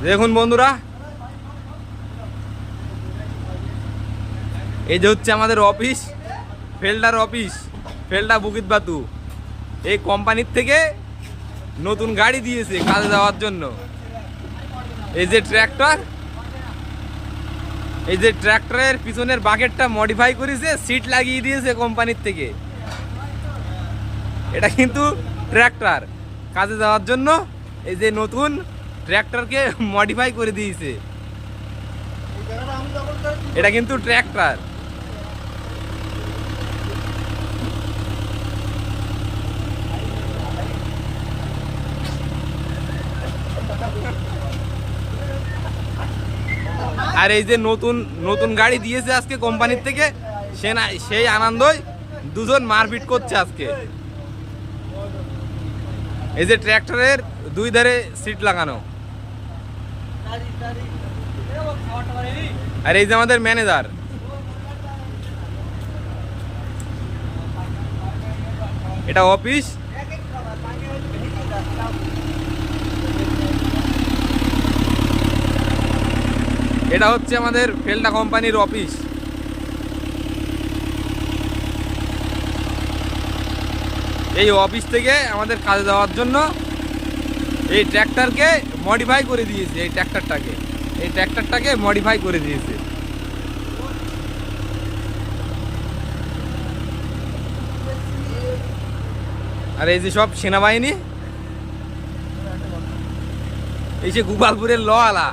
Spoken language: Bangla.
দেখুন বন্ধুরা, এই যে হচ্ছে আমাদের অফিস, ফেলডার অফিস, ফেলডা বুকিত বাতু। এই কোম্পানির থেকে নতুন গাড়ি দিয়েছে কাজে যাওয়ার জন্য। এই যে ট্র্যাক্টর, এই যে ট্র্যাক্টরের পিছনের বাকেটটা মডিফাই করেছে, সিট লাগিয়ে দিয়েছে কোম্পানির থেকে। এটা কিন্তু ট্র্যাক্টর কাজে যাওয়ার জন্য এই যে নতুন ট্র্যাক্টরকে মডিফাই করে দিয়েছে। এটা কিন্তু ট্র্যাক্টর। আর এই যে নতুন নতুন গাড়ি দিয়েছে আজকে কোম্পানির থেকে, সেই আনন্দই দুজন মারপিট করছে আজকে। এই যে ট্র্যাক্টরের দুই ধারে সিট লাগানো। আর এই যে আমাদের ম্যানেজার, এটা অফিস। এটা হচ্ছে আমাদের ফেলডা কোম্পানির অফিস। এই অফিস থেকে আমাদের কাজে যাওয়ার জন্য এই ট্র্যাক্টরকে মডিফাই করে দিয়েছে। এই ট্র্যাক্টরটাকে মডিফাই করে দিয়েছে। আর এই যে সব সেনাবাহিনী, এই যে গোপালপুরের ল আলা।